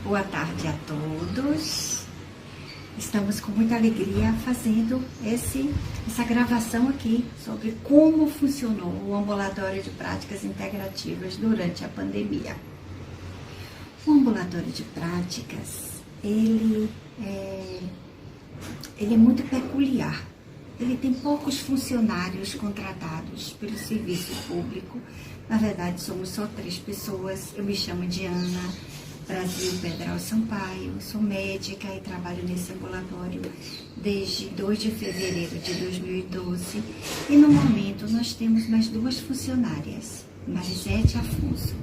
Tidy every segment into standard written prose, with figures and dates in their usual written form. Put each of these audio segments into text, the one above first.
Boa tarde a todos. Estamos com muita alegria fazendo essa gravação aqui sobre como funcionou o ambulatório de práticas integrativas durante a pandemia. O ambulatório de práticas, ele é muito peculiar. Ele tem poucos funcionários contratados pelo serviço público. Na verdade, somos só 3 pessoas. Eu me chamo Diana Brasil Pedral Sampaio, sou médica e trabalho nesse ambulatório desde 2 de fevereiro de 2012. E no momento nós temos mais 2 funcionárias, Marisete Afonso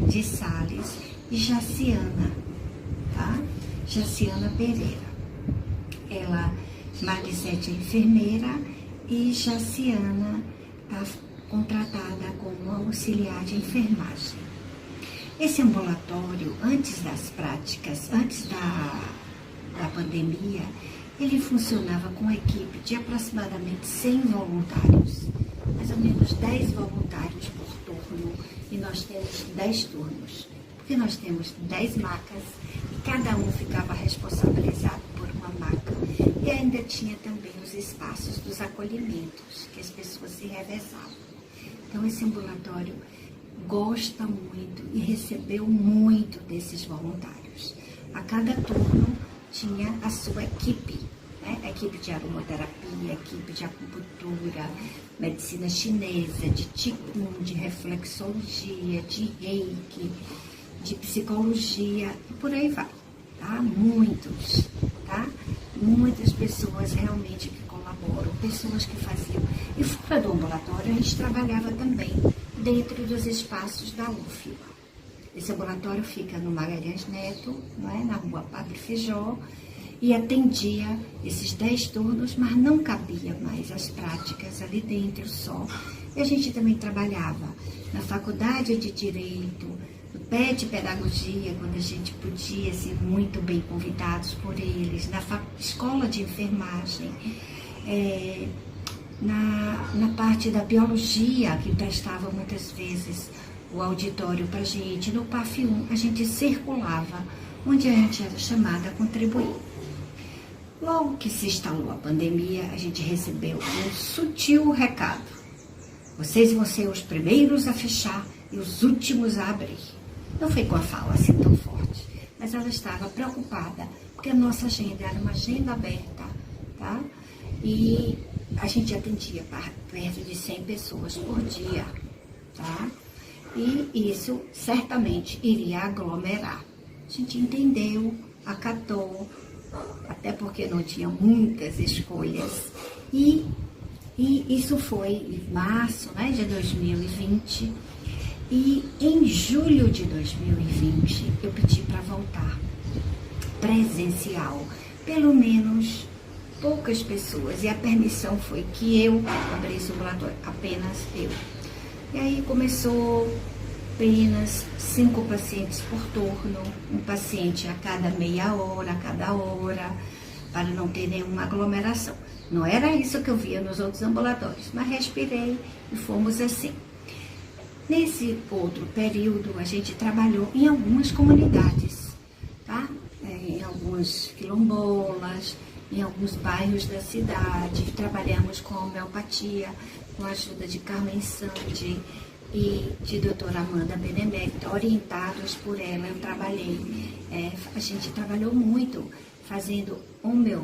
de Sales e Jaciana, tá? Jaciana Pereira. Marisete é enfermeira e Jaciana está contratada como auxiliar de enfermagem. Esse ambulatório, antes das práticas, antes da pandemia, ele funcionava com uma equipe de aproximadamente 100 voluntários, mais ou menos 10 voluntários por turno, e nós temos 10 turnos, porque nós temos 10 macas e cada um ficava responsabilizado por uma maca. E ainda tinha também os espaços dos acolhimentos, que as pessoas se revezavam. Então, esse ambulatório gosta muito e recebeu muito desses voluntários. A cada turno tinha a sua equipe, né? A equipe de aromaterapia, equipe de acupuntura, medicina chinesa, de Qigong, de reflexologia, de reiki, de psicologia e por aí vai, tá? Muitas pessoas realmente que colaboram, pessoas que faziam. E fora do ambulatório, a gente trabalhava também dentro dos espaços da UFBA. Esse ambulatório fica no Magalhães Neto, não é? Na rua Padre Feijó, e atendia esses 10 turnos, mas não cabia mais as práticas ali dentro só. E a gente também trabalhava na Faculdade de Direito, no PET Pedagogia, quando a gente podia ser muito bem convidados por eles, na Escola de Enfermagem, na parte da biologia, que prestava muitas vezes o auditório para a gente, no PAF 1, a gente circulava, onde a gente era chamada a contribuir. Logo que se instalou a pandemia, a gente recebeu um sutil recado. Vocês vão ser os primeiros a fechar e os últimos a abrir. Não foi com a fala assim tão forte, mas ela estava preocupada, porque a nossa agenda era uma agenda aberta, tá? E a gente atendia perto de 100 pessoas por dia, tá? E isso certamente iria aglomerar. A gente entendeu, acatou, até porque não tinha muitas escolhas. E isso foi em março, né, de 2020. E em julho de 2020, eu pedi para voltar presencial, pelo menos poucas pessoas, e a permissão foi que eu abrisse o ambulatório, apenas eu. E aí começou apenas 5 pacientes por turno, um paciente a cada meia hora, a cada hora, para não ter nenhuma aglomeração. Não era isso que eu via nos outros ambulatórios, mas respirei e fomos assim. Nesse outro período, a gente trabalhou em algumas comunidades, tá? Em alguns quilombolas, em alguns bairros da cidade. Trabalhamos com homeopatia, com a ajuda de Carmen Sandi e de doutora Amanda Benemérita, orientados por ela. Eu trabalhei, a gente trabalhou muito fazendo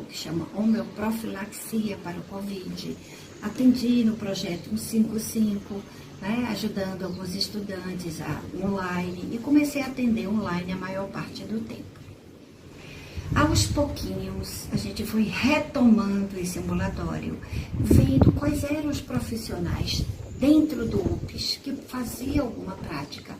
que chama homeoprofilaxia para o Covid. Atendi no projeto 155, né, ajudando alguns estudantes online, e comecei a atender online a maior parte do tempo. Aos pouquinhos, a gente foi retomando esse ambulatório, vendo quais eram os profissionais dentro do UPS que faziam alguma prática,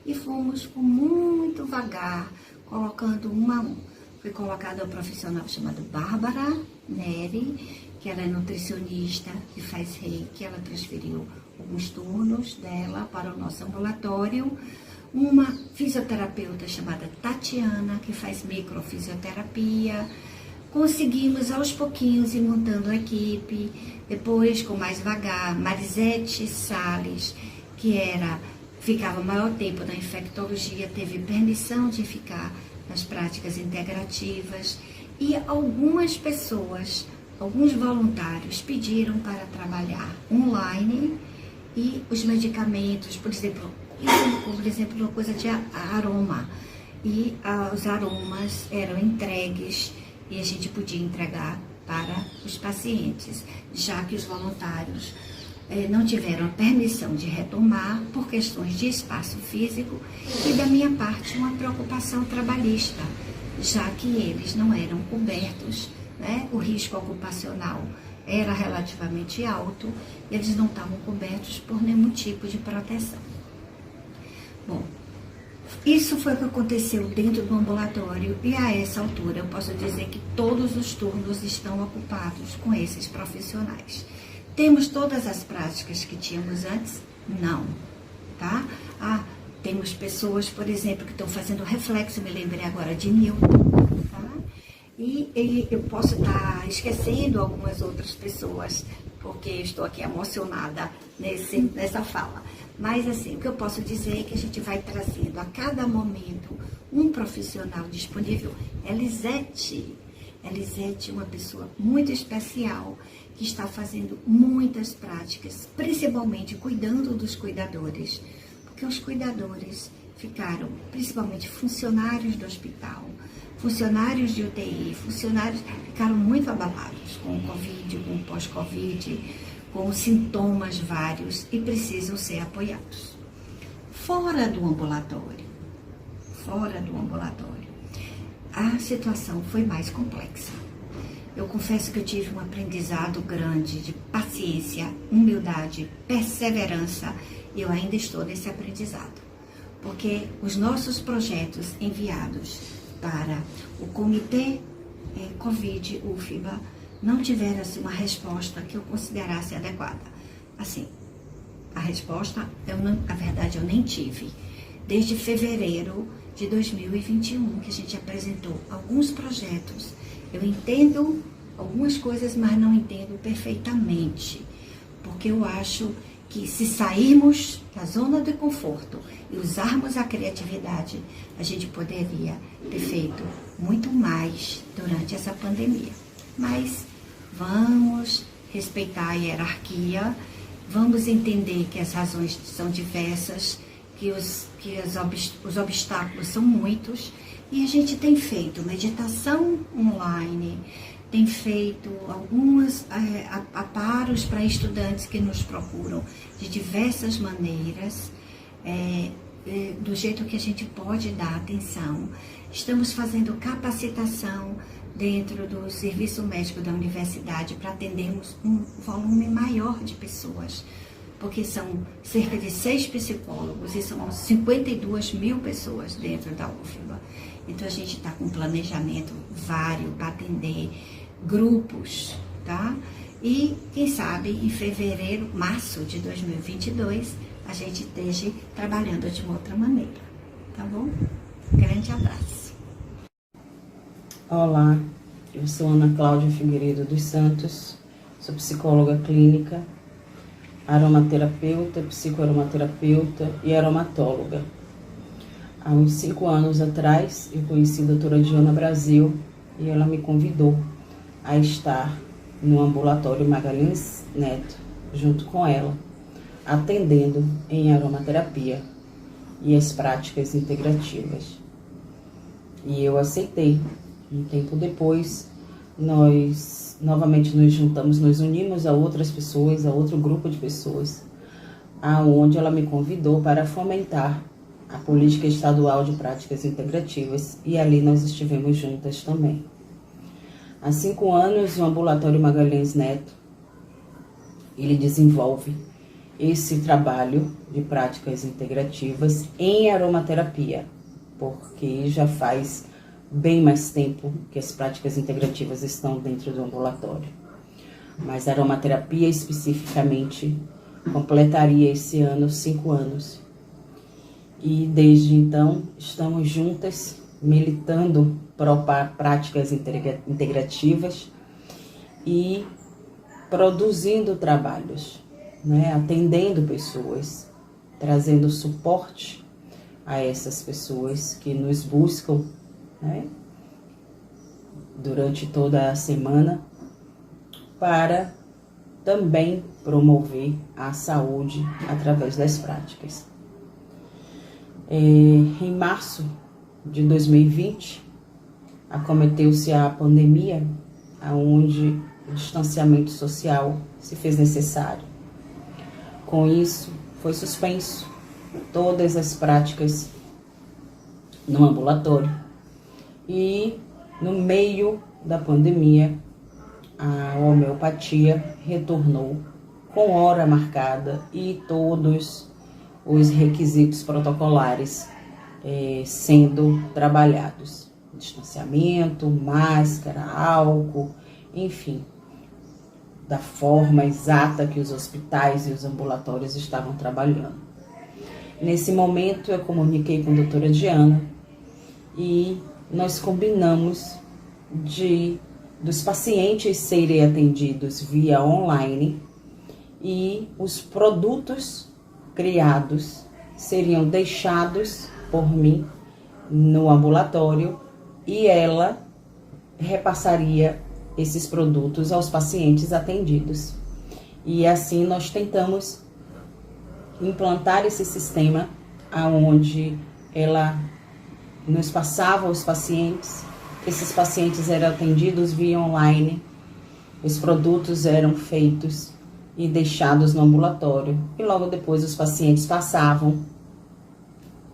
e fomos com muito vagar, colocando um a um. Foi colocada uma profissional chamada Bárbara Neri, que ela é nutricionista e faz reiki. Ela transferiu alguns turnos dela para o nosso ambulatório. Uma fisioterapeuta chamada Tatiana, que faz microfisioterapia. Conseguimos aos pouquinhos ir montando a equipe. Depois, com mais vagar, Marisete Sales, que ficava maior tempo na infectologia, teve permissão de ficar nas práticas integrativas, e algumas pessoas, alguns voluntários pediram para trabalhar online, e os medicamentos, por exemplo, uma coisa de aroma, e os aromas eram entregues e a gente podia entregar para os pacientes, já que os voluntários não tiveram permissão de retomar por questões de espaço físico e da minha parte uma preocupação trabalhista, já que eles não eram cobertos, né? O risco ocupacional era relativamente alto, eles não estavam cobertos por nenhum tipo de proteção. Bom, isso foi o que aconteceu dentro do ambulatório e a essa altura eu posso dizer que todos os turnos estão ocupados com esses profissionais. Temos todas as práticas que tínhamos antes? Não, tá? Temos pessoas, por exemplo, que estão fazendo reflexo, me lembrei agora de Newton, tá? E eu posso estar esquecendo algumas outras pessoas, porque estou aqui emocionada nessa fala. Mas, assim, o que eu posso dizer é que a gente vai trazendo a cada momento um profissional disponível. Elisete é uma pessoa muito especial que está fazendo muitas práticas, principalmente cuidando dos cuidadores, porque os cuidadores ficaram, principalmente funcionários do hospital, funcionários de UTI, ficaram muito abalados com o Covid, com o pós-Covid, com sintomas vários e precisam ser apoiados. Fora do ambulatório, a situação foi mais complexa. Eu confesso que eu tive um aprendizado grande de paciência, humildade, perseverança, e eu ainda estou nesse aprendizado. Porque os nossos projetos enviados para o Comitê Covid, UFBA, não tiveram assim, uma resposta que eu considerasse adequada. Assim, a resposta, na verdade, eu nem tive. Desde fevereiro de 2021, que a gente apresentou alguns projetos. Eu entendo algumas coisas, mas não entendo perfeitamente. Porque eu acho que se sairmos da zona de conforto e usarmos a criatividade, a gente poderia ter feito muito mais durante essa pandemia. Mas vamos respeitar a hierarquia, vamos entender que as razões são diversas, que os obstáculos são muitos, e a gente tem feito meditação online, tem feito alguns aparos para estudantes que nos procuram de diversas maneiras, do jeito que a gente pode dar atenção. Estamos fazendo capacitação dentro do serviço médico da universidade para atendermos um volume maior de pessoas, porque são cerca de 6 psicólogos e são 52 mil pessoas dentro da UFBA. Então a gente está com um planejamento vário para atender grupos, tá? E quem sabe em fevereiro, março de 2022, a gente esteja trabalhando de uma outra maneira, tá bom? Grande abraço. Olá, eu sou Ana Cláudia Figueiredo dos Santos, sou psicóloga clínica, aromaterapeuta, psicoaromaterapeuta e aromatóloga. Há uns 5 anos atrás, eu conheci a doutora Diana Brasil e ela me convidou a estar no ambulatório Magalhães Neto, junto com ela, atendendo em aromaterapia e as práticas integrativas. E eu aceitei. Um tempo depois, nós novamente nos juntamos, nos unimos a outras pessoas, a outro grupo de pessoas, aonde ela me convidou para fomentar a política estadual de práticas integrativas, e ali nós estivemos juntas também. Há 5 anos, o ambulatório Magalhães Neto, ele desenvolve esse trabalho de práticas integrativas em aromaterapia, porque já faz bem mais tempo que as práticas integrativas estão dentro do ambulatório. Mas a aromaterapia especificamente completaria esse ano 5 anos. E desde então estamos juntas militando por práticas integrativas e produzindo trabalhos, né? Atendendo pessoas, trazendo suporte a essas pessoas que nos buscam né, durante toda a semana, para também promover a saúde através das práticas. Em março de 2020, acometeu-se a pandemia, onde o distanciamento social se fez necessário. Com isso, foi suspenso todas as práticas no ambulatório. E no meio da pandemia, a homeopatia retornou com hora marcada e todos os requisitos protocolares sendo trabalhados. Distanciamento, máscara, álcool, enfim, da forma exata que os hospitais e os ambulatórios estavam trabalhando. Nesse momento eu comuniquei com a doutora Diana e nós combinamos dos pacientes serem atendidos via online e os produtos criados seriam deixados por mim no ambulatório e ela repassaria esses produtos aos pacientes atendidos. E assim nós tentamos implantar esse sistema onde ela nos passava os pacientes, esses pacientes eram atendidos via online, os produtos eram feitos e deixados no ambulatório e logo depois os pacientes passavam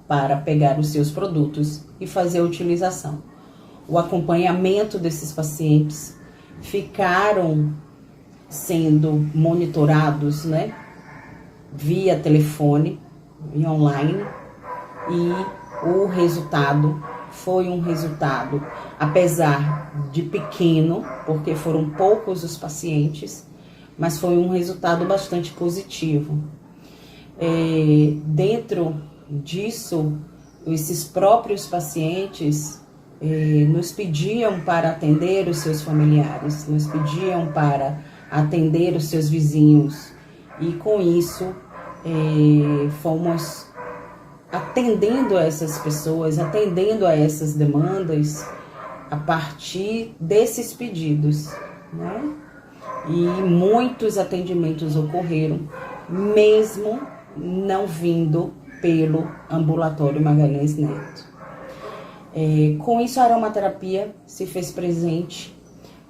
para pegar os seus produtos e fazer a utilização. O acompanhamento desses pacientes ficaram sendo monitorados, né, via telefone, via online, e o resultado foi um resultado, apesar de pequeno, porque foram poucos os pacientes, mas foi um resultado bastante positivo. Dentro disso, esses próprios pacientes nos pediam para atender os seus familiares, nos pediam para atender os seus vizinhos, e com isso fomos atendendo a essas pessoas, atendendo a essas demandas a partir desses pedidos, né? E muitos atendimentos ocorreram, mesmo não vindo pelo ambulatório Magalhães Neto. Com isso, a aromaterapia se fez presente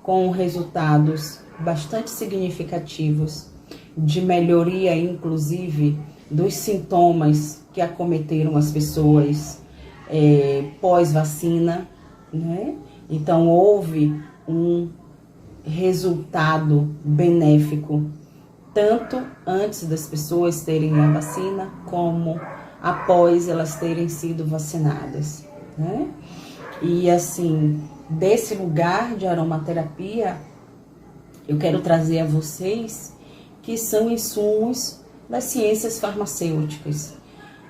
com resultados bastante significativos de melhoria, inclusive, dos sintomas que acometeram as pessoas pós-vacina, né? Então, houve um resultado benéfico, tanto antes das pessoas terem a vacina, como após elas terem sido vacinadas, né? E assim, desse lugar de aromaterapia, eu quero trazer a vocês que são insumos das ciências farmacêuticas.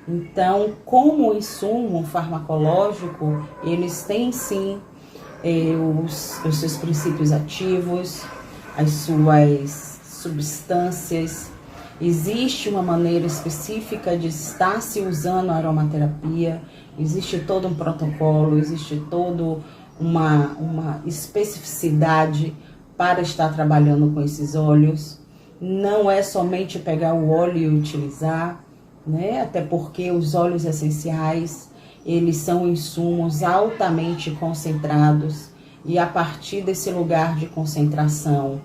Então, como insumo farmacológico, eles têm sim os seus princípios ativos, as suas substâncias. Existe uma maneira específica de estar se usando a aromaterapia, existe todo um protocolo, existe toda uma especificidade para estar trabalhando com esses óleos. Não é somente pegar o óleo e utilizar, né? Até porque os óleos essenciais, eles são insumos altamente concentrados, e a partir desse lugar de concentração,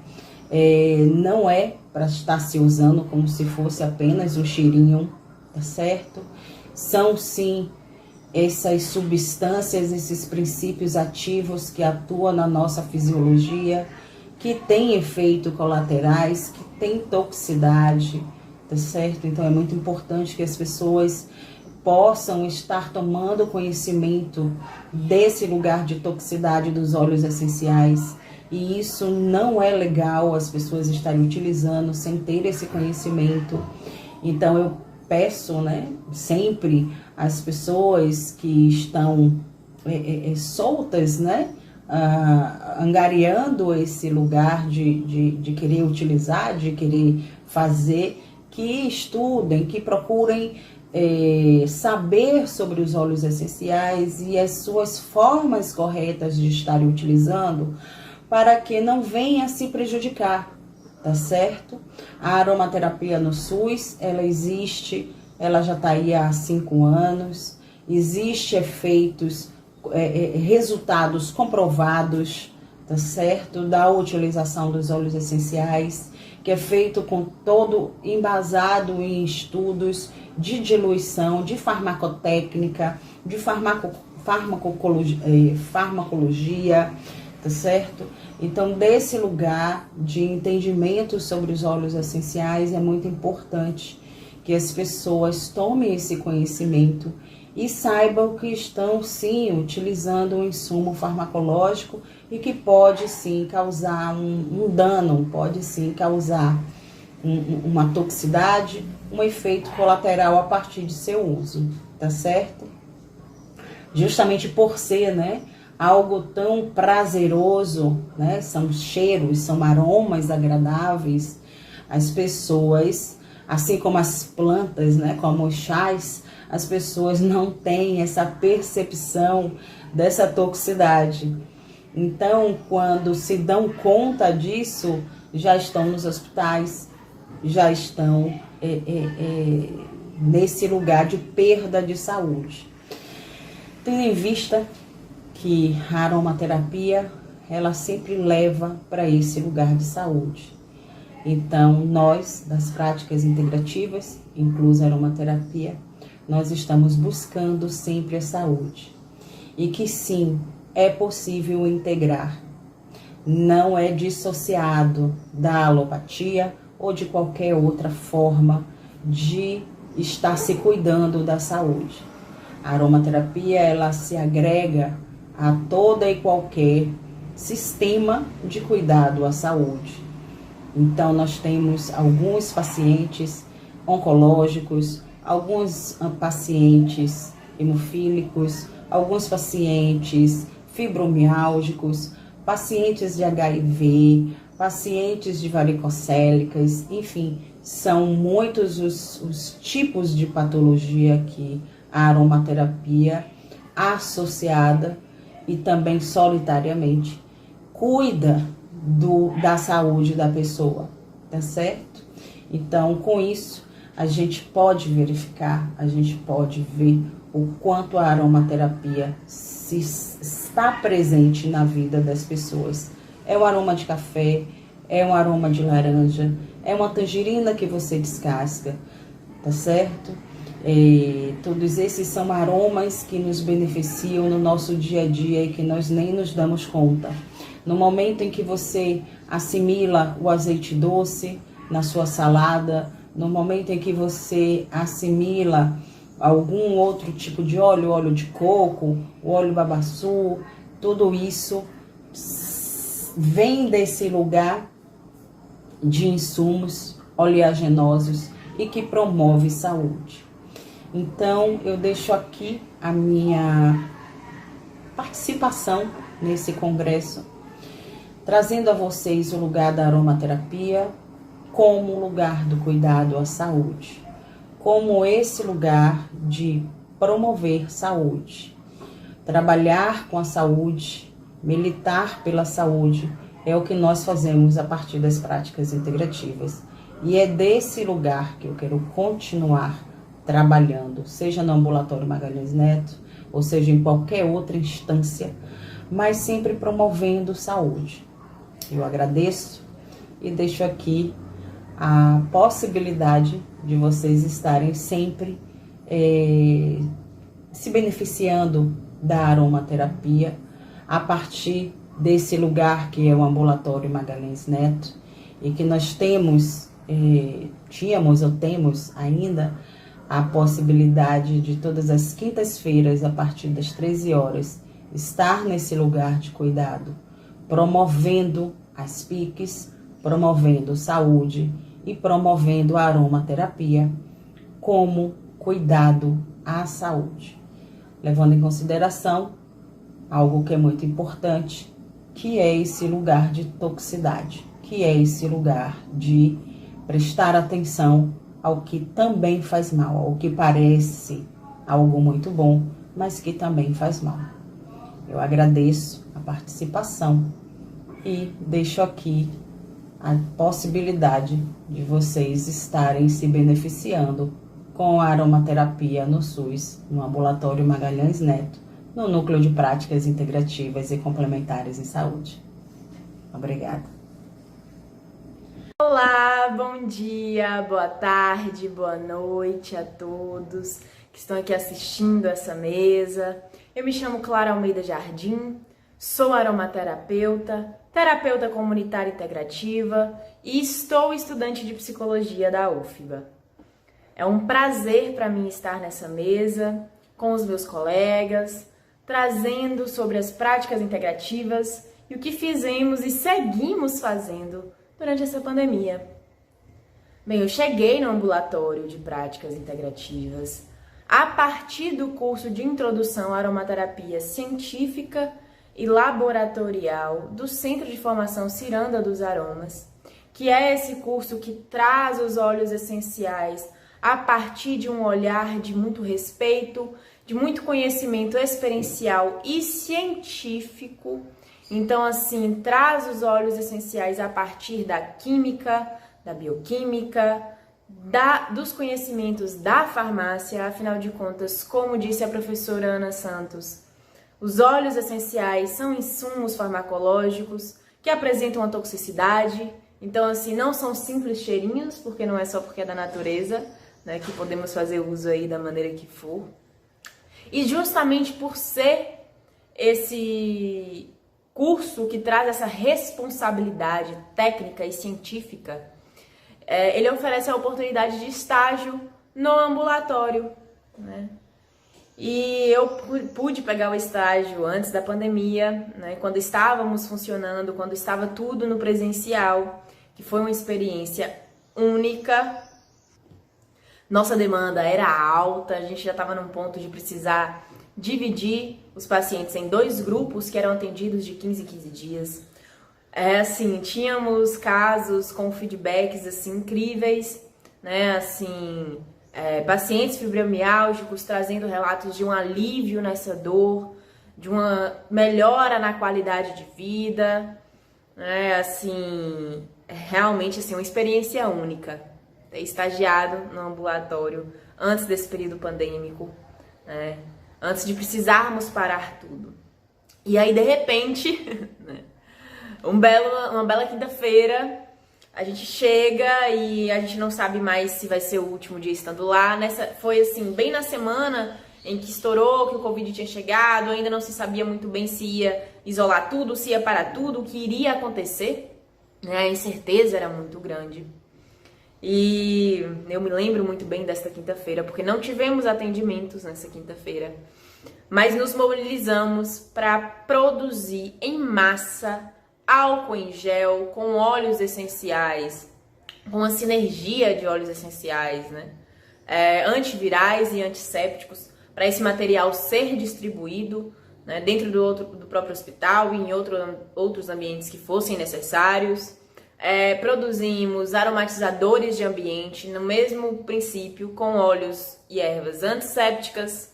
não é para estar se usando como se fosse apenas um cheirinho, tá certo? São sim essas substâncias, esses princípios ativos que atuam na nossa fisiologia, que têm efeitos colaterais, que têm toxicidade, tá certo? Então é muito importante que as pessoas possam estar tomando conhecimento desse lugar de toxicidade dos óleos essenciais. E isso não é legal as pessoas estarem utilizando sem ter esse conhecimento. Então eu peço, né, sempre as pessoas que estão soltas, né, angariando esse lugar de querer utilizar, de querer fazer, que estudem, que procurem saber sobre os óleos essenciais e as suas formas corretas de estar utilizando para que não venha se prejudicar, tá certo? A aromaterapia no SUS, ela existe, ela já está aí há 5 anos, existe efeitos, resultados comprovados, tá certo? Da utilização dos óleos essenciais, que é feito com todo embasado em estudos de diluição, de farmacotécnica, de farmacologia, tá certo? Então, desse lugar de entendimento sobre os óleos essenciais, é muito importante que as pessoas tomem esse conhecimento e saibam que estão, sim, utilizando um insumo farmacológico e que pode, sim, causar um dano, pode, sim, causar uma toxicidade, um efeito colateral a partir de seu uso, tá certo? Justamente por ser, né, algo tão prazeroso, né, são cheiros, são aromas agradáveis, as pessoas, assim como as plantas, né, como os chás, as pessoas não têm essa percepção dessa toxicidade. Então, quando se dão conta disso, já estão nos hospitais, já estão nesse lugar de perda de saúde. Tendo em vista que a aromaterapia, ela sempre leva para esse lugar de saúde. Então, nós, das práticas integrativas, inclusa a aromaterapia, nós estamos buscando sempre a saúde. E que sim, é possível integrar. Não é dissociado da alopatia ou de qualquer outra forma de estar se cuidando da saúde. A aromaterapia, ela se agrega a toda e qualquer sistema de cuidado à saúde. Então, nós temos alguns pacientes oncológicos, alguns pacientes hemofílicos, alguns pacientes fibromiálgicos, pacientes de HIV, pacientes de varicocélicas, enfim, são muitos os tipos de patologia que a aromaterapia associada e também solitariamente cuida da saúde da pessoa, tá certo? Então, com isso, a gente pode verificar, a gente pode ver o quanto a aromaterapia está presente na vida das pessoas. É um aroma de café, é um aroma de laranja, é uma tangerina que você descasca, tá certo? Todos esses são aromas que nos beneficiam no nosso dia a dia e que nós nem nos damos conta. No momento em que você assimila o azeite doce na sua salada, no momento em que você assimila algum outro tipo de óleo, óleo de coco, óleo babaçu, tudo isso vem desse lugar de insumos oleaginosos e que promove saúde. Então, eu deixo aqui a minha participação nesse congresso, trazendo a vocês o lugar da aromaterapia como lugar do cuidado à saúde, como esse lugar de promover saúde. Trabalhar com a saúde, militar pela saúde, é o que nós fazemos a partir das práticas integrativas. E é desse lugar que eu quero continuar trabalhando, seja no Ambulatório Magalhães Neto, ou seja em qualquer outra instância, mas sempre promovendo saúde. Eu agradeço e deixo aqui a possibilidade de vocês estarem sempre se beneficiando da aromaterapia a partir desse lugar que é o Ambulatório Magalhães Neto e que nós temos ainda a possibilidade de todas as quintas-feiras, a partir das 13 horas, estar nesse lugar de cuidado, promovendo as PICs, promovendo saúde e promovendo a aromaterapia como cuidado à saúde, levando em consideração algo que é muito importante, que é esse lugar de toxicidade, que é esse lugar de prestar atenção ao que também faz mal, ao que parece algo muito bom, mas que também faz mal. Eu agradeço a participação e deixo aqui a possibilidade de vocês estarem se beneficiando com a aromaterapia no SUS, no Ambulatório Magalhães Neto, no Núcleo de Práticas Integrativas e Complementares em Saúde. Obrigada. Olá, bom dia, boa tarde, boa noite a todos que estão aqui assistindo essa mesa. Eu me chamo Clara Almeida Jardim, sou aromaterapeuta, terapeuta comunitária integrativa e estou estudante de psicologia da UFBA. É um prazer para mim estar nessa mesa com os meus colegas, trazendo sobre as práticas integrativas e o que fizemos e seguimos fazendo durante essa pandemia. Bem, eu cheguei no ambulatório de práticas integrativas a partir do curso de introdução à aromaterapia científica e laboratorial do Centro de Formação Ciranda dos Aromas, que é esse curso que traz os óleos essenciais a partir de um olhar de muito respeito, de muito conhecimento experiencial e científico. Então, assim, traz os óleos essenciais a partir da química, da bioquímica, dos conhecimentos da farmácia. Afinal de contas, como disse a professora Ana Santos, os óleos essenciais são insumos farmacológicos que apresentam a toxicidade. Então, assim, não são simples cheirinhos, porque não é só porque é da natureza, né, que podemos fazer uso aí da maneira que for. E justamente por ser esse curso que traz essa responsabilidade técnica e científica, ele oferece a oportunidade de estágio no ambulatório, né? E eu pude pegar o estágio antes da pandemia, né, quando estávamos funcionando, quando estava tudo no presencial, que foi uma experiência única. Nossa demanda era alta, a gente já estava num ponto de precisar dividir os pacientes em 2 grupos que eram atendidos de 15 em 15 dias. Assim, tínhamos casos com feedbacks assim incríveis, né? Assim, pacientes fibromiálgicos trazendo relatos de um alívio nessa dor, de uma melhora na qualidade de vida, né? Assim, realmente assim, uma experiência única. Ter estagiado no ambulatório antes desse período pandêmico, né? Antes de precisarmos parar tudo. E aí, de repente, né, uma bela quinta-feira, a gente chega e a gente não sabe mais se vai ser o último dia estando lá. Foi assim, bem na semana em que estourou, que o Covid tinha chegado, ainda não se sabia muito bem se ia isolar tudo, se ia parar tudo, o que iria acontecer, né? A incerteza era muito grande. E eu me lembro muito bem desta quinta-feira, porque não tivemos atendimentos nessa quinta-feira, mas nos mobilizamos para produzir em massa álcool em gel com óleos essenciais, com a sinergia de óleos essenciais, né? Antivirais e antissépticos, para esse material ser distribuído, né, dentro do próprio hospital e em outros ambientes que fossem necessários. Produzimos aromatizadores de ambiente no mesmo princípio, com óleos e ervas antissépticas,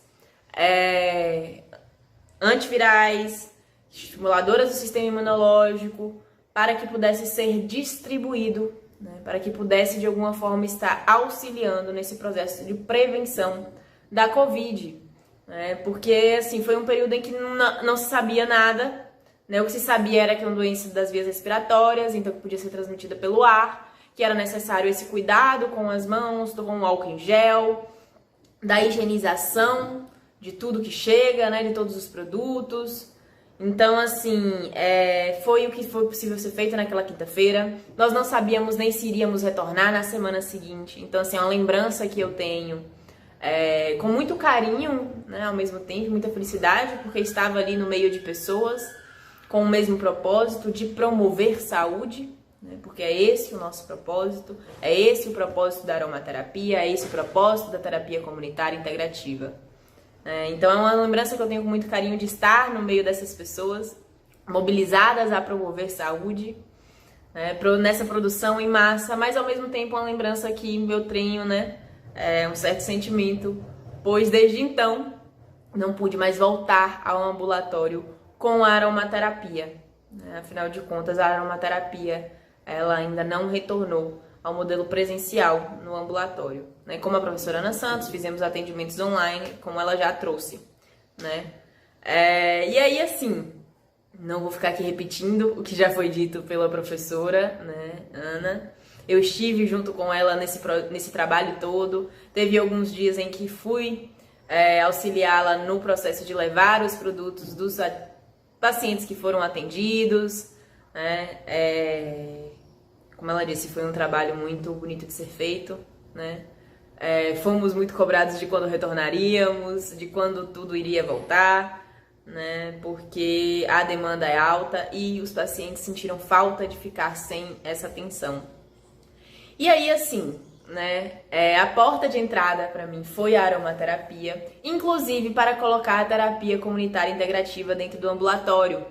antivirais, estimuladoras do sistema imunológico, para que pudesse ser distribuído, né, para que pudesse de alguma forma estar auxiliando nesse processo de prevenção da Covid, né, porque assim, foi um período em que não se sabia nada. O que se sabia era que era uma doença das vias respiratórias, então que podia ser transmitida pelo ar, que era necessário esse cuidado com as mãos, com o álcool em gel, da higienização de tudo que chega, né, de todos os produtos. Então, assim, foi o que foi possível ser feito naquela quinta-feira. Nós não sabíamos nem se iríamos retornar na semana seguinte. Então, assim, é uma lembrança que eu tenho com muito carinho, né, ao mesmo tempo, muita felicidade, porque estava ali no meio de pessoas com o mesmo propósito de promover saúde, né? Porque é esse o nosso propósito, é esse o propósito da aromaterapia, é esse o propósito da terapia comunitária integrativa. Então é uma lembrança que eu tenho com muito carinho de estar no meio dessas pessoas, mobilizadas a promover saúde, né, nessa produção em massa, mas ao mesmo tempo uma lembrança que eu tenho, né, um certo sentimento, pois desde então não pude mais voltar ao ambulatório com a aromaterapia, né? Afinal de contas, a aromaterapia ela ainda não retornou ao modelo presencial no ambulatório, né? Como a professora Ana Santos, fizemos atendimentos online, como ela já trouxe, né? E aí, assim, não vou ficar aqui repetindo o que já foi dito pela professora, né, Ana. Eu estive junto com ela nesse trabalho todo. Teve alguns dias em que fui auxiliá-la no processo de levar os produtos dos pacientes que foram atendidos, né? Como ela disse, foi um trabalho muito bonito de ser feito, né? Fomos muito cobrados de quando retornaríamos, de quando tudo iria voltar, né? Porque a demanda é alta e os pacientes sentiram falta de ficar sem essa atenção. E aí, assim, né? A porta de entrada para mim foi a aromaterapia, inclusive para colocar a terapia comunitária integrativa dentro do ambulatório.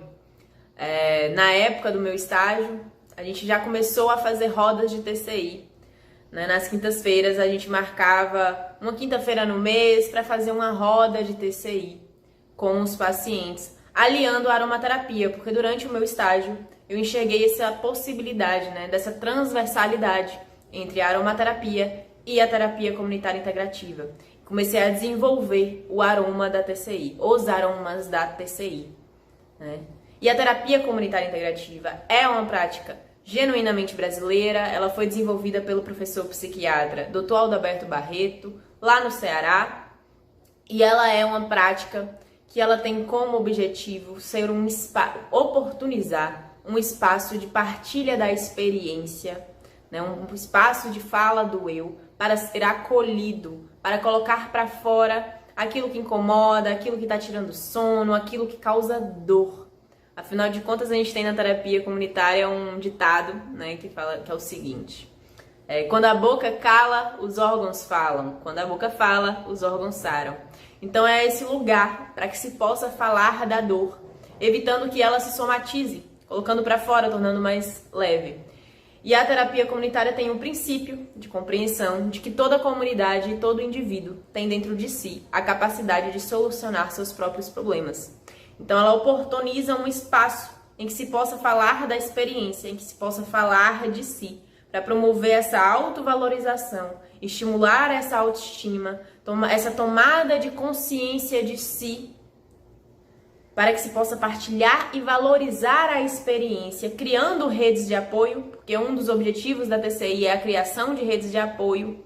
Na época do meu estágio, a gente já começou a fazer rodas de TCI. Né? Nas quintas-feiras a gente marcava uma quinta-feira no mês para fazer uma roda de TCI com os pacientes, aliando a aromaterapia, porque durante o meu estágio eu enxerguei essa possibilidade, né, dessa transversalidade entre a aromaterapia e a terapia comunitária integrativa. Comecei a desenvolver o aroma da TCI, os aromas da TCI, né? E a terapia comunitária integrativa é uma prática genuinamente brasileira. Ela foi desenvolvida pelo professor psiquiatra Dr. Aldalberto Barreto, lá no Ceará, e ela é uma prática que ela tem como objetivo ser oportunizar um espaço de partilha da experiência, né? Um espaço de fala do eu, para ser acolhido, para colocar para fora aquilo que incomoda, aquilo que está tirando sono, aquilo que causa dor. Afinal de contas, a gente tem na terapia comunitária um ditado, né, que é o seguinte: quando a boca cala, os órgãos falam. Quando a boca fala, os órgãos saram. Então é esse lugar para que se possa falar da dor, evitando que ela se somatize, colocando para fora, tornando mais leve. E a terapia comunitária tem um princípio de compreensão de que toda comunidade e todo indivíduo tem dentro de si a capacidade de solucionar seus próprios problemas. Então ela oportuniza um espaço em que se possa falar da experiência, em que se possa falar de si, para promover essa autovalorização, estimular essa autoestima, essa tomada de consciência de si, para que se possa partilhar e valorizar a experiência, criando redes de apoio, porque um dos objetivos da TCI é a criação de redes de apoio,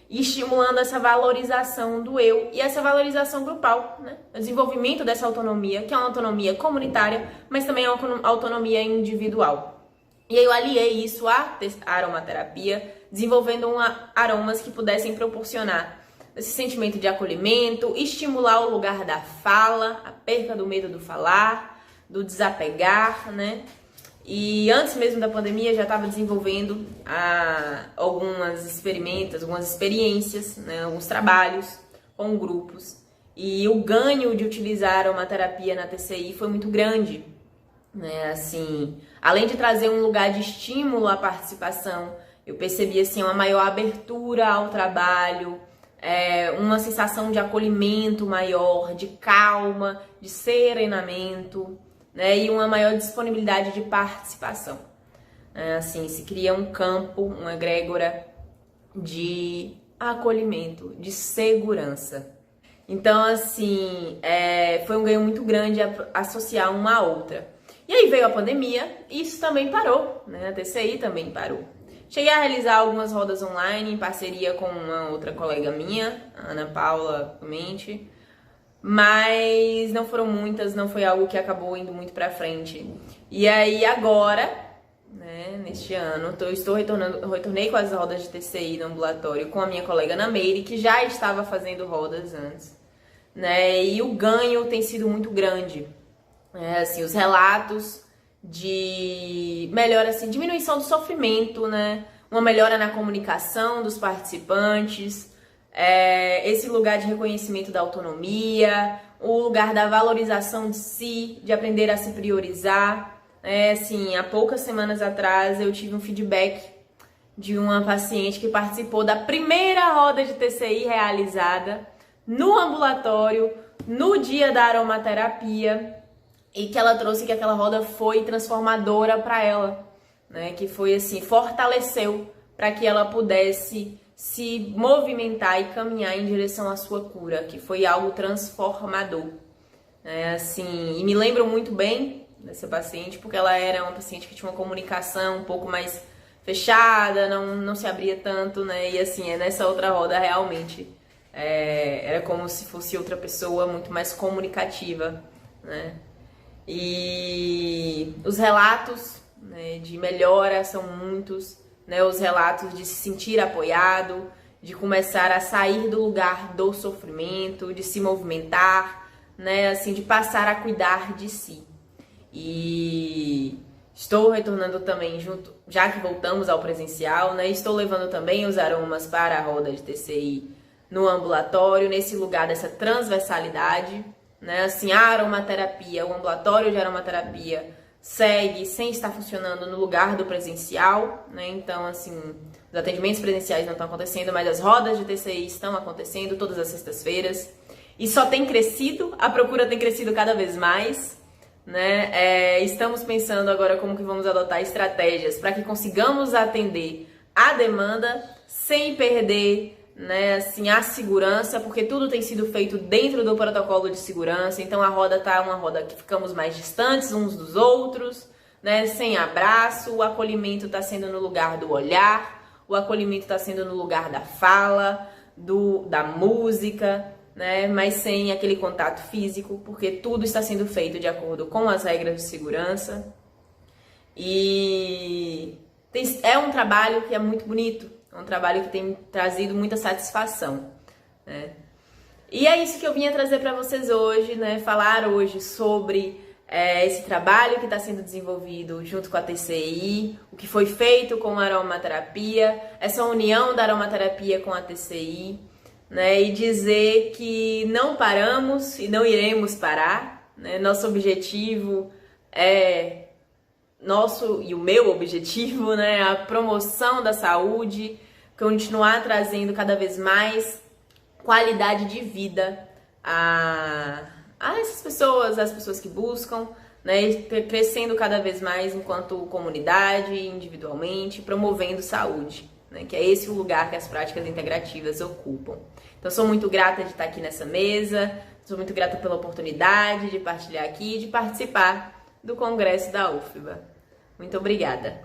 e estimulando essa valorização do eu e essa valorização grupal, né? O desenvolvimento dessa autonomia, que é uma autonomia comunitária, mas também é uma autonomia individual. E aí eu aliei isso à aromaterapia, desenvolvendo aromas que pudessem proporcionar esse sentimento de acolhimento, estimular o lugar da fala, a perca do medo do falar, do desapegar, né? E antes mesmo da pandemia já estava desenvolvendo algumas experiências, né, alguns trabalhos com grupos. E o ganho de utilizar a aromaterapia na TCI foi muito grande, né? Assim, além de trazer um lugar de estímulo à participação, eu percebi assim, uma maior abertura ao trabalho, uma sensação de acolhimento maior, de calma, de serenamento, né, e uma maior disponibilidade de participação. Assim, se cria um campo, uma egrégora de acolhimento, de segurança. Então, assim, foi um ganho muito grande associar uma à outra. E aí veio a pandemia e isso também parou, né? A TCI também parou. Cheguei a realizar algumas rodas online em parceria com uma outra colega minha, a Ana Paula Mente, mas não foram muitas, não foi algo que acabou indo muito pra frente. E aí agora, né, neste ano, retornei com as rodas de TCI no ambulatório com a minha colega Ana Meire, que já estava fazendo rodas antes, né, e o ganho tem sido muito grande. Assim, os relatos de melhora, assim, diminuição do sofrimento, né, uma melhora na comunicação dos participantes, esse lugar de reconhecimento da autonomia, o lugar da valorização de si, de aprender a se priorizar, Assim, há poucas semanas atrás eu tive um feedback de uma paciente que participou da primeira roda de TCI realizada no ambulatório, no dia da aromaterapia, e que ela trouxe que aquela roda foi transformadora para ela, né? Que foi assim, fortaleceu para que ela pudesse se movimentar e caminhar em direção à sua cura, que foi algo transformador. Assim, e me lembro muito bem dessa paciente, porque ela era uma paciente que tinha uma comunicação um pouco mais fechada, não se abria tanto, né? E assim, nessa outra roda realmente era como se fosse outra pessoa muito mais comunicativa, né? E os relatos, né, de melhora são muitos, né? Os relatos de se sentir apoiado, de começar a sair do lugar do sofrimento, de se movimentar, né? Assim, de passar a cuidar de si. E estou retornando também junto, já que voltamos ao presencial, né? Estou levando também os aromas para a roda de TCI no ambulatório, nesse lugar dessa transversalidade, né? Assim, a aromaterapia, o ambulatório de aromaterapia segue sem estar funcionando no lugar do presencial, né? Então, assim, os atendimentos presenciais não estão acontecendo, mas as rodas de TCI estão acontecendo todas as sextas-feiras. E só tem crescido, a procura tem crescido cada vez mais, né? Estamos pensando agora como que vamos adotar estratégias para que consigamos atender a demanda sem perder, né, assim, a segurança, porque tudo tem sido feito dentro do protocolo de segurança. Então a roda tá uma roda que ficamos mais distantes uns dos outros, né, sem abraço. O acolhimento está sendo no lugar do olhar, o acolhimento está sendo no lugar da fala, da música, né, mas sem aquele contato físico, porque tudo está sendo feito de acordo com as regras de segurança. E é um trabalho que é muito bonito, é um trabalho que tem trazido muita satisfação, né? E é isso que eu vinha trazer para vocês hoje, né? Falar hoje sobre esse trabalho que está sendo desenvolvido junto com a TCI, o que foi feito com a aromaterapia, essa união da aromaterapia com a TCI, né? E dizer que não paramos e não iremos parar, né? Nosso objetivo e o meu objetivo, né? A promoção da saúde, continuar trazendo cada vez mais qualidade de vida a essas pessoas, as pessoas que buscam, né? E crescendo cada vez mais enquanto comunidade, individualmente, promovendo saúde, né? Que é esse o lugar que as práticas integrativas ocupam. Então, sou muito grata de estar aqui nessa mesa, sou muito grata pela oportunidade de partilhar aqui, de participar do Congresso da UFBA. Muito obrigada.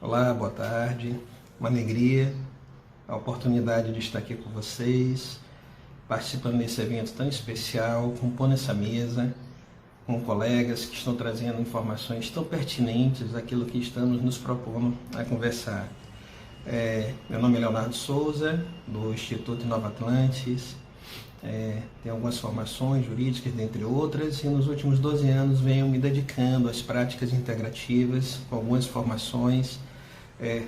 Olá, boa tarde. Uma alegria a oportunidade de estar aqui com vocês, participando desse evento tão especial, compondo essa mesa com colegas que estão trazendo informações tão pertinentes àquilo que estamos nos propondo a conversar. Meu nome é Leonardo Souza, do Instituto Nova Atlantis. Tenho algumas formações jurídicas, dentre outras, e nos últimos 12 anos venho me dedicando às práticas integrativas, com algumas formações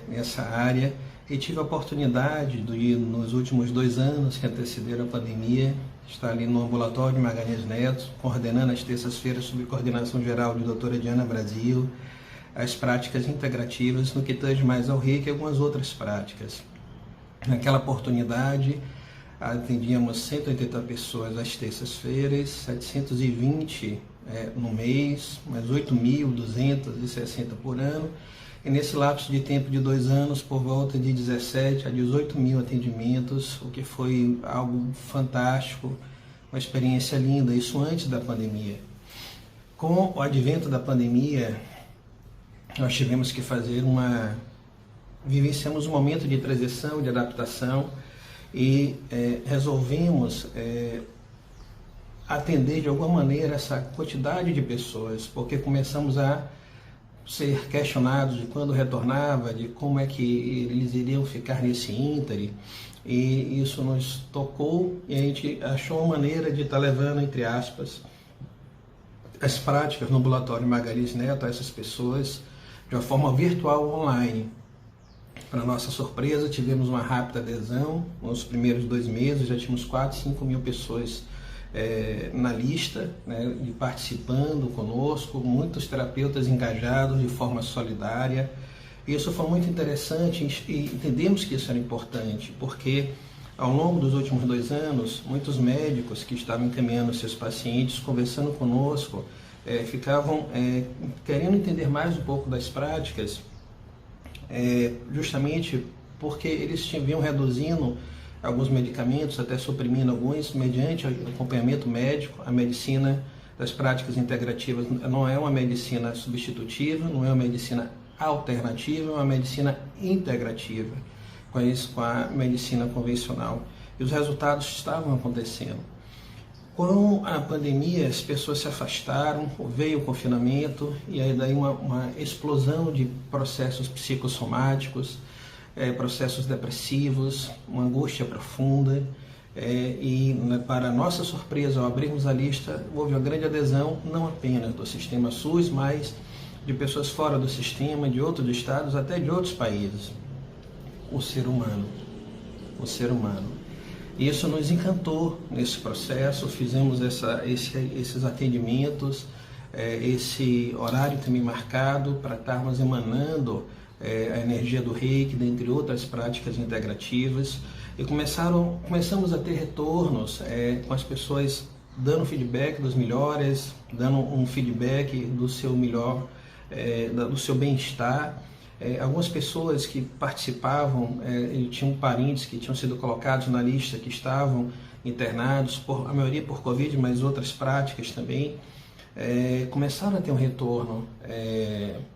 nessa área, e tive a oportunidade de, nos últimos 2 anos que antecederam a pandemia, estar ali no ambulatório de Magalhães Neto, coordenando às terças-feiras, sob coordenação geral de doutora Diana Brasil, as práticas integrativas no que tange mais ao Reiki e algumas outras práticas. Naquela oportunidade, atendíamos 180 pessoas às terças-feiras, 720 no mês, mais 8.260 por ano. E nesse lapso de tempo de 2 anos, por volta de 17 a 18 mil atendimentos, o que foi algo fantástico, uma experiência linda, isso antes da pandemia. Com o advento da pandemia, nós tivemos que fazer vivenciamos um momento de transição, de adaptação, e resolvemos atender de alguma maneira essa quantidade de pessoas, porque começamos a ser questionados de quando retornava, de como é que eles iriam ficar nesse íntere, e isso nos tocou e a gente achou uma maneira de estar levando, entre aspas, as práticas no ambulatório Magalhães Neto a essas pessoas de uma forma virtual online. Para nossa surpresa, tivemos uma rápida adesão. Nos primeiros 2 meses já tínhamos 4, 5 mil pessoas na lista, né, e participando conosco, muitos terapeutas engajados de forma solidária. Isso foi muito interessante e entendemos que isso era importante, porque ao longo dos últimos 2 anos, muitos médicos que estavam encaminhando seus pacientes, conversando conosco, ficavam querendo entender mais um pouco das práticas, justamente porque eles vinham reduzindo alguns medicamentos, até suprimindo alguns, mediante acompanhamento médico. A medicina das práticas integrativas não é uma medicina substitutiva, não é uma medicina alternativa, é uma medicina integrativa com a medicina convencional. E os resultados estavam acontecendo. Com a pandemia, as pessoas se afastaram, veio o confinamento, e aí daí uma explosão de processos psicossomáticos, processos depressivos, uma angústia profunda, e para nossa surpresa, ao abrirmos a lista, houve uma grande adesão, não apenas do sistema SUS, mas de pessoas fora do sistema, de outros estados, até de outros países. O ser humano. Isso nos encantou nesse processo, fizemos esses atendimentos, esse horário também marcado para estarmos emanando a energia do Reiki, dentre outras práticas integrativas, e começamos a ter retornos com as pessoas dando feedback dos melhores, dando um feedback do seu melhor, do seu bem-estar. Algumas pessoas que participavam, tinham parentes que tinham sido colocados na lista, que estavam internados, a maioria por Covid, mas outras práticas também, começaram a ter um retorno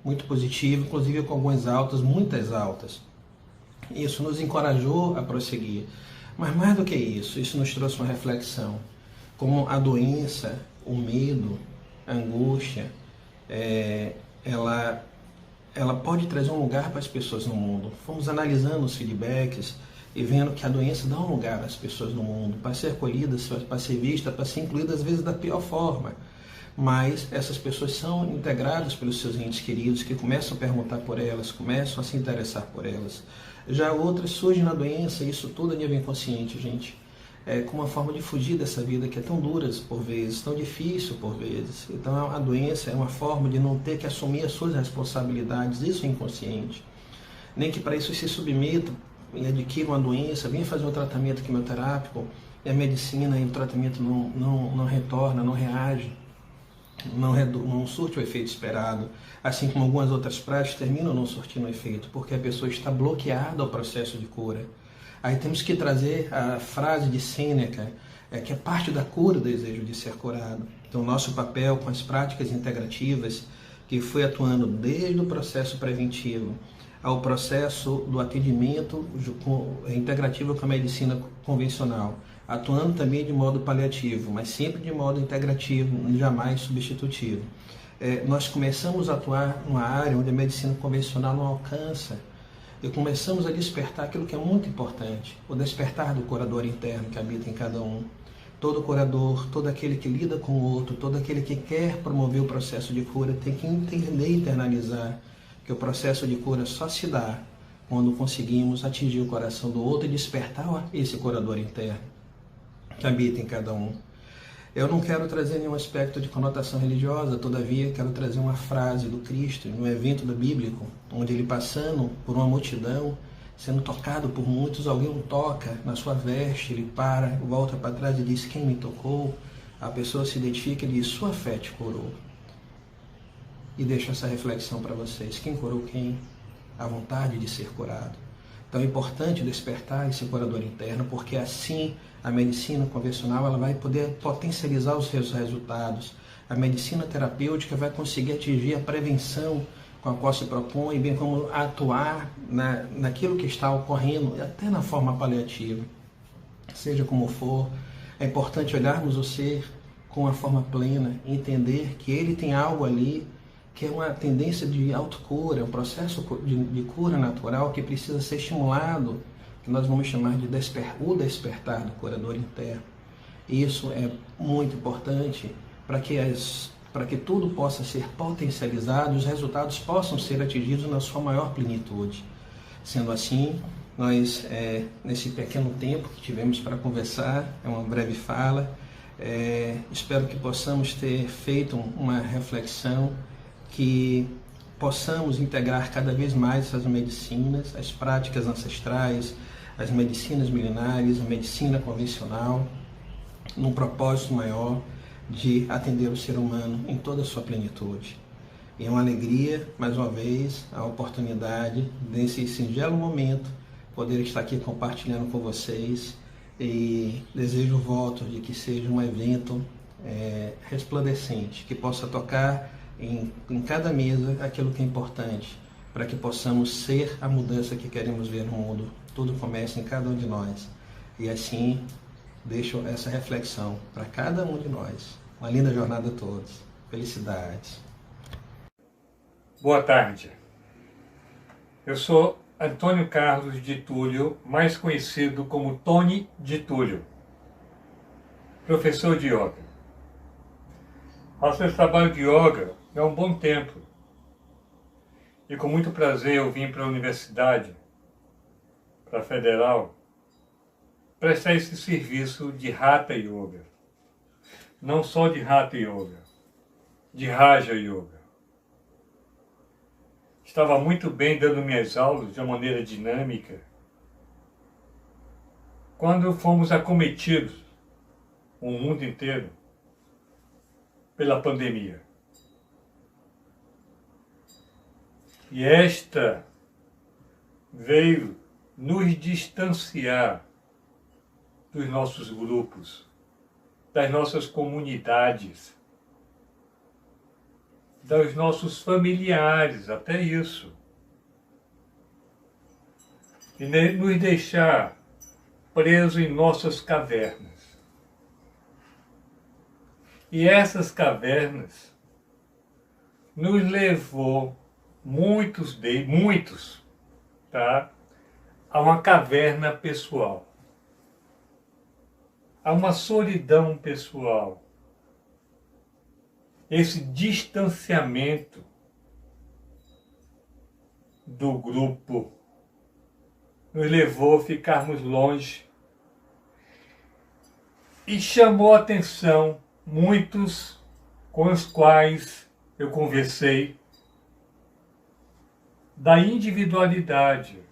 muito positivo, inclusive com algumas altas, muitas altas. Isso nos encorajou a prosseguir. Mas mais do que isso nos trouxe uma reflexão. Como a doença, o medo, a angústia, ela pode trazer um lugar para as pessoas no mundo. Fomos analisando os feedbacks e vendo que a doença dá um lugar às pessoas no mundo, para ser acolhida, para ser vista, para ser incluída, às vezes da pior forma. Mas essas pessoas são integradas pelos seus entes queridos, que começam a perguntar por elas, começam a se interessar por elas. Já outras surgem na doença, e isso tudo é nível inconsciente, gente. Com uma forma de fugir dessa vida que é tão dura por vezes, tão difícil por vezes. Então a doença é uma forma de não ter que assumir as suas responsabilidades, isso é inconsciente. Nem que para isso se submeta e adquira uma doença, venha fazer um tratamento quimioterápico, e a medicina e o tratamento não retorna, não reage, não surte o efeito esperado, assim como algumas outras práticas terminam não surtindo o efeito, porque a pessoa está bloqueada ao processo de cura. Aí temos que trazer a frase de Sêneca, que é parte da cura do desejo de ser curado. Então, nosso papel com as práticas integrativas, que foi atuando desde o processo preventivo ao processo do atendimento integrativo com a medicina convencional, atuando também de modo paliativo, mas sempre de modo integrativo, jamais substitutivo. Nós começamos a atuar numa área onde a medicina convencional não alcança, e começamos a despertar aquilo que é muito importante, o despertar do curador interno que habita em cada um. Todo curador, todo aquele que lida com o outro, todo aquele que quer promover o processo de cura, tem que entender e internalizar que o processo de cura só se dá quando conseguimos atingir o coração do outro e despertar esse curador interno que habita em cada um. Eu não quero trazer nenhum aspecto de conotação religiosa, todavia quero trazer uma frase do Cristo, num evento bíblico, onde ele passando por uma multidão, sendo tocado por muitos, alguém o toca na sua veste, ele para, volta para trás e diz: quem me tocou? A pessoa se identifica e diz: sua fé te curou. E deixo essa reflexão para vocês: quem curou quem? A vontade de ser curado. Então é importante despertar esse curador interno, porque assim a medicina convencional ela vai poder potencializar os seus resultados. A medicina terapêutica vai conseguir atingir a prevenção com a qual se propõe, bem como atuar naquilo que está ocorrendo, até na forma paliativa. Seja como for, é importante olharmos o ser com a forma plena, entender que ele tem algo ali que é uma tendência de autocura, um processo de cura natural que precisa ser estimulado, que nós vamos chamar de o despertar do curador interno. Isso é muito importante para que tudo possa ser potencializado e os resultados possam ser atingidos na sua maior plenitude. Sendo assim, nós, nesse pequeno tempo que tivemos para conversar, é uma breve fala, Espero que possamos ter feito uma reflexão, que possamos integrar cada vez mais essas medicinas, as práticas ancestrais, as medicinas milenares, a medicina convencional, num propósito maior de atender o ser humano em toda a sua plenitude. E é uma alegria, mais uma vez, a oportunidade desse singelo momento, poder estar aqui compartilhando com vocês, e desejo o voto de que seja um evento resplandecente, que possa tocar em cada mesa aquilo que é importante, para que possamos ser a mudança que queremos ver no mundo. Tudo começa em cada um de nós. E assim, deixo essa reflexão para cada um de nós. Uma linda jornada a todos. Felicidades. Boa tarde. Eu sou Antônio Carlos de Túlio, mais conhecido como Tony de Túlio, professor de yoga. Faço esse trabalho de yoga há um bom tempo e com muito prazer eu vim para a universidade, para a Federal, prestar esse serviço de Hatha Yoga. Não só de Hatha Yoga, de Raja Yoga. Estava muito bem dando minhas aulas de uma maneira dinâmica, quando fomos acometidos, o mundo inteiro, pela pandemia. E esta veio nos distanciar dos nossos grupos, das nossas comunidades, dos nossos familiares, até isso. E nos deixar presos em nossas cavernas. E essas cavernas nos levou, muitos, tá, a uma caverna pessoal, a uma solidão pessoal. Esse distanciamento do grupo nos levou a ficarmos longe e chamou a atenção muitos com os quais eu conversei da individualidade.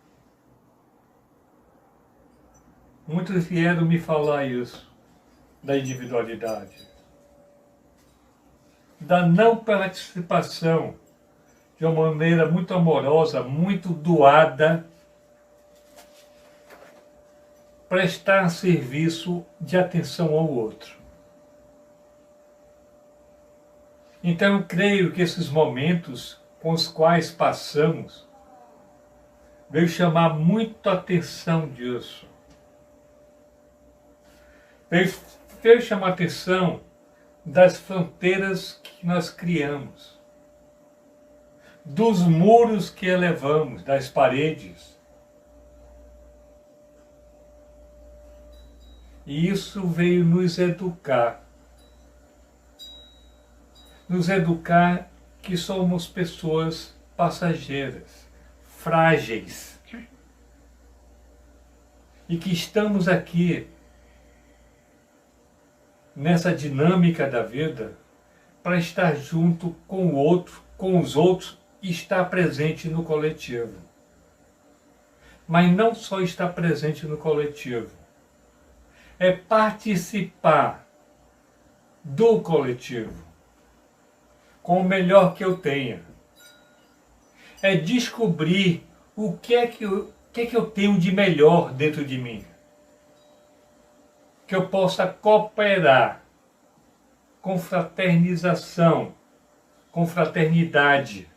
Muitos vieram me falar isso, da individualidade, da não participação de uma maneira muito amorosa, muito doada, prestar serviço de atenção ao outro. Então eu creio que esses momentos com os quais passamos veio chamar muito a atenção disso. Veio chamar a atenção das fronteiras que nós criamos, dos muros que elevamos, das paredes. E isso veio nos educar que somos pessoas passageiras, frágeis, e que estamos aqui nessa dinâmica da vida para estar junto com o outro, com os outros, e estar presente no coletivo. Mas não só estar presente no coletivo, é participar do coletivo com o melhor que eu tenha. É descobrir o que é que eu tenho de melhor dentro de mim, que eu possa cooperar com fraternização, com fraternidade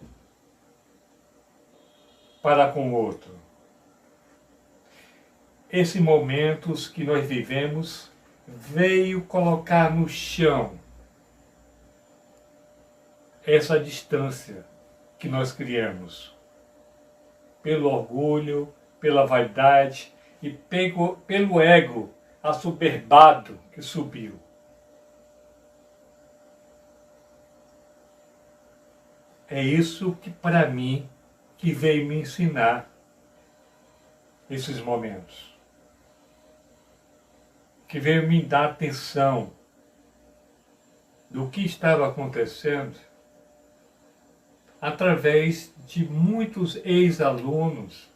para com o outro. Esses momentos que nós vivemos veio colocar no chão essa distância que nós criamos, pelo orgulho, pela vaidade e pelo ego assoberbado que subiu. É isso que, para mim, que veio me ensinar esses momentos. Que veio me dar atenção do que estava acontecendo através de muitos ex-alunos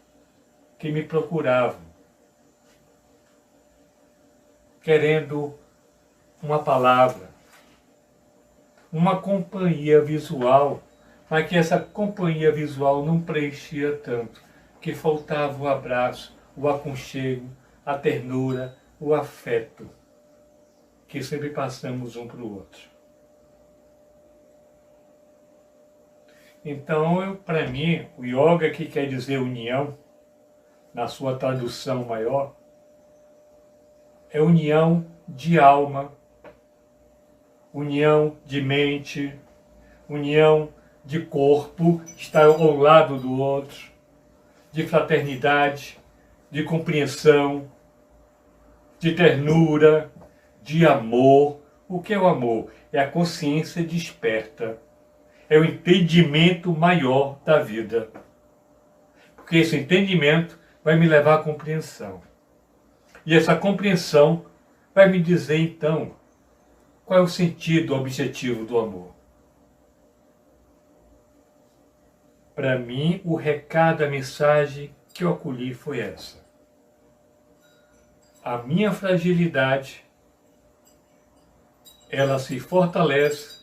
que me procuravam, querendo uma palavra, uma companhia visual, mas que essa companhia visual não preenchia tanto, que faltava o abraço, o aconchego, a ternura, o afeto, que sempre passamos um para o outro. Então, para mim, o yoga, que quer dizer união, na sua tradução maior, é união de alma, união de mente, união de corpo, estar ao lado do outro, de fraternidade, de compreensão, de ternura, de amor. O que é o amor? É a consciência desperta, é o entendimento maior da vida. Porque esse entendimento vai me levar à compreensão. E essa compreensão vai me dizer, então, qual é o sentido, o objetivo do amor. Para mim, o recado, a mensagem que eu acolhi foi essa. A minha fragilidade, ela se fortalece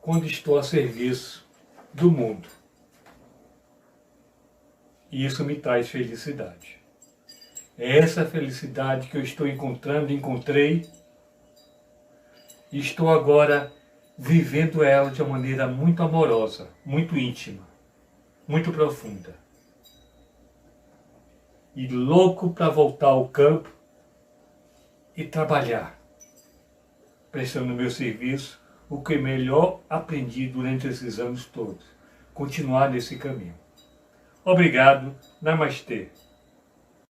quando estou a serviço do mundo. E isso me traz felicidade. É essa felicidade que eu estou encontrei, e estou agora vivendo ela de uma maneira muito amorosa, muito íntima, muito profunda. E louco para voltar ao campo e trabalhar, prestando meu serviço, o que melhor aprendi durante esses anos todos. Continuar nesse caminho. Obrigado. Namastê.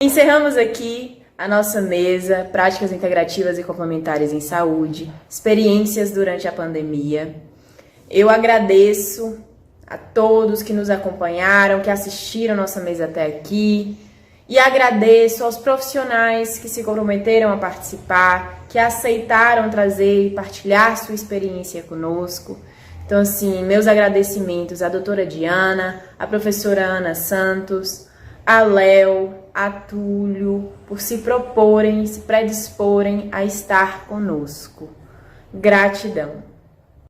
Encerramos aqui a nossa mesa, práticas integrativas e complementares em saúde, experiências durante a pandemia. Eu agradeço a todos que nos acompanharam, que assistiram nossa mesa até aqui, e agradeço aos profissionais que se comprometeram a participar, que aceitaram trazer e partilhar sua experiência conosco. Então, assim, meus agradecimentos à doutora Diana, à professora Ana Santos, a Léo, a Túlio, por se proporem, se predisporem a estar conosco. Gratidão.